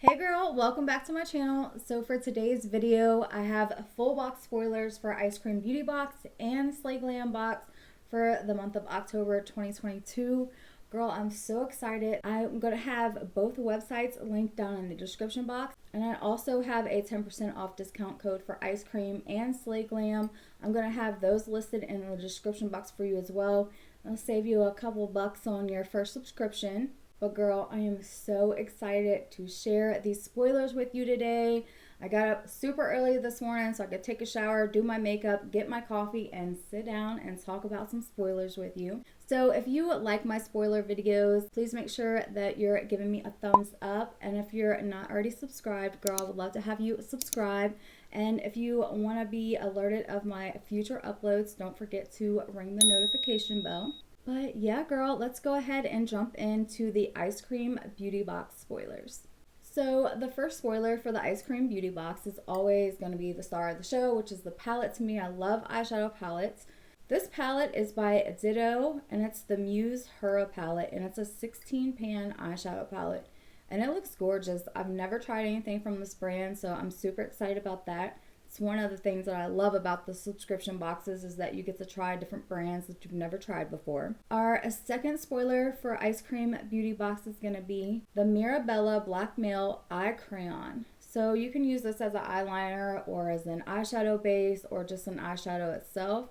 Hey girl, welcome back to my channel. So for today's video, I have full box spoilers for Ice Cream Beauty Box and Slay Glam Box for the month of October 2022. Girl, I'm so excited. I'm going to have both websites linked down in the description box. And I also have a 10% off discount code for Ice Cream and Slay Glam. I'm going to have those listed in the description box for you as well. I'll save you a couple bucks on your first subscription. But girl, I am so excited to share these spoilers with you today. I got up super early this morning so I could take a shower, do my makeup, get my coffee, and sit down and talk about some spoilers with you. So if you like my spoiler videos, please make sure that you're giving me a thumbs up. And if you're not already subscribed, girl, I would love to have you subscribe. And if you want to be alerted of my future uploads, don't forget to ring the notification bell. But yeah, girl, let's go ahead and jump into the Ice Cream Beauty Box spoilers. So the first spoiler for the Ice Cream Beauty Box is always going to be the star of the show, which is the palette to me. I love eyeshadow palettes. This palette is by Ditto, and it's the Muse Hura palette, and it's a 16-pan eyeshadow palette. And it looks gorgeous. I've never tried anything from this brand, so I'm super excited about that. It's one of the things that I love about the subscription boxes is that you get to try different brands that you've never tried before. Our second spoiler for Ice Cream Beauty Box is going to be the Mirabella Blackmail Eye Crayon. So you can use this as an eyeliner or as an eyeshadow base or just an eyeshadow itself.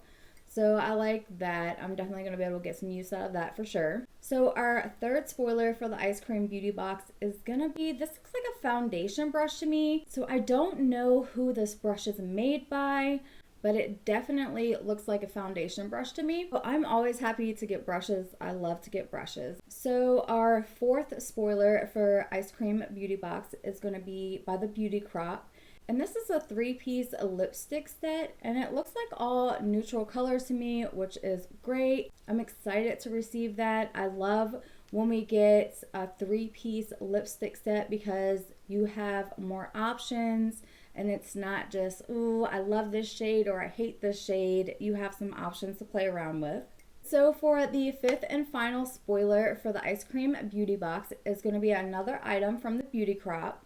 So I like that. I'm definitely going to be able to get some use out of that for sure. So our third spoiler for the Ice Cream Beauty Box is going to be, this looks like a foundation brush to me. So I don't know who this brush is made by, but it definitely looks like a foundation brush to me. But I'm always happy to get brushes. I love to get brushes. So our fourth spoiler for Ice Cream Beauty Box is going to be by the Beauty Crop. And this is a 3-piece lipstick set, and it looks like all neutral colors to me, which is great. I'm excited to receive that. I love when we get a 3-piece lipstick set because you have more options, and it's not just, ooh, I love this shade or I hate this shade. You have some options to play around with. So for the fifth and final spoiler for the Ice Cream Beauty Box is going to be another item from the Beauty Crop.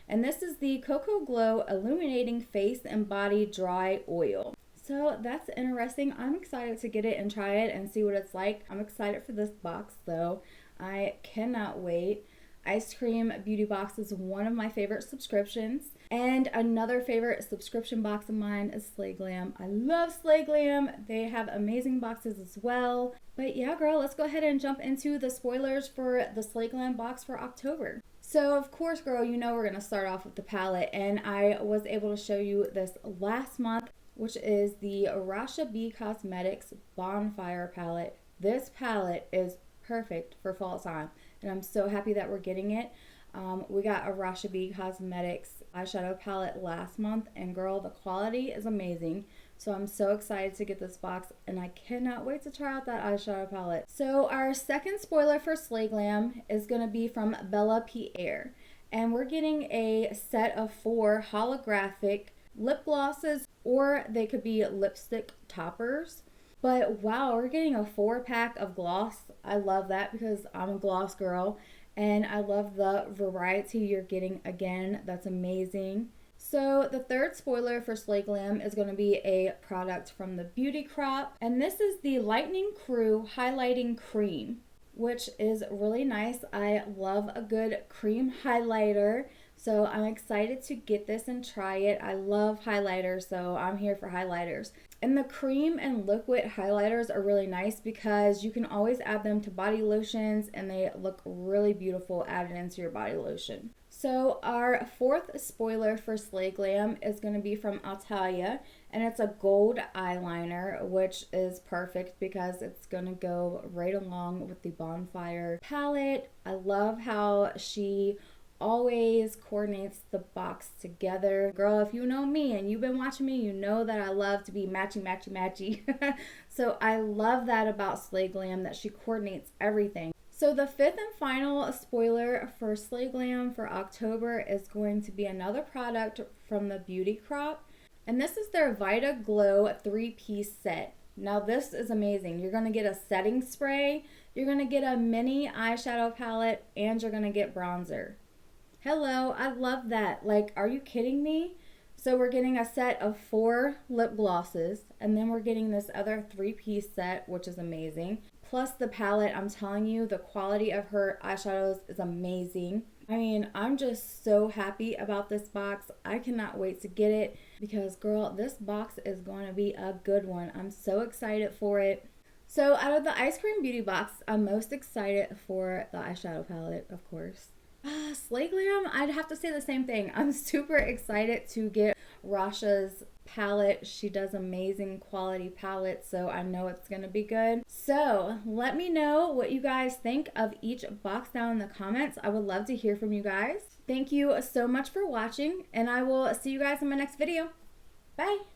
And this is the Cocoa Glow Illuminating Face and Body Dry Oil. So that's interesting. I'm excited to get it and try it and see what it's like. I'm excited for this box though. I cannot wait. Ice Cream Beauty Box is one of my favorite subscriptions. And another favorite subscription box of mine is Slay Glam. I love Slay Glam. They have amazing boxes as well. But yeah, girl, let's go ahead and jump into the spoilers for the Slay Glam box for October. So of course, girl, you know we're going to start off with the palette, and I was able to show you this last month, which is the Rasha B Cosmetics Bonfire palette. This palette is perfect for fall time, and I'm so happy that we're getting it. We got a Rasha B Cosmetics eyeshadow palette last month, and girl, the quality is amazing. So I'm so excited to get this box, and I cannot wait to try out that eyeshadow palette. So our second spoiler for Slay Glam is going to be from Bella Pierre. And we're getting a set of 4 holographic lip glosses, or they could be lipstick toppers. But wow, we're getting a 4-pack of gloss. I love that because I'm a gloss girl. And I love the variety you're getting again. That's amazing. So the third spoiler for Slay Glam is going to be a product from the Beauty Crop. And this is the Lightning Crew Highlighting Cream, which is really nice. I love a good cream highlighter. So I'm excited to get this and try it. I love highlighters, so I'm here for highlighters. And the cream and liquid highlighters are really nice because you can always add them to body lotions and they look really beautiful added into your body lotion. So our fourth spoiler for Slay Glam is going to be from Atalia, and it's a gold eyeliner, which is perfect because it's going to go right along with the Bonfire palette. I love how she always coordinates the box together. Girl, if you know me and you've been watching me, you know that I love to be matchy. So I love that about Slay Glam, that she coordinates everything. So the fifth and final spoiler for Slay Glam for October is going to be another product from the Beauty Crop. And this is their Vita Glow 3-piece set. Now this is amazing. You're going to get a setting spray, you're going to get a mini eyeshadow palette, and you're going to get bronzer. Hello, I love that. Like, are you kidding me? So we're getting a set of 4 lip glosses, and then we're getting this other 3-piece set, which is amazing. Plus the palette, I'm telling you, the quality of her eyeshadows is amazing. I mean, I'm just so happy about this box. I cannot wait to get it because, girl, this box is going to be a good one. I'm so excited for it. So out of the Ice Cream Beauty Box, I'm most excited for the eyeshadow palette, of course. Slay Glam, I'd have to say the same thing. I'm super excited to get Rasha's palette. She does amazing quality palettes, so I know it's gonna be good. So let me know what you guys think of each box down in the comments. I would love to hear from you guys. Thank you so much for watching, and I will see you guys in my next video. Bye.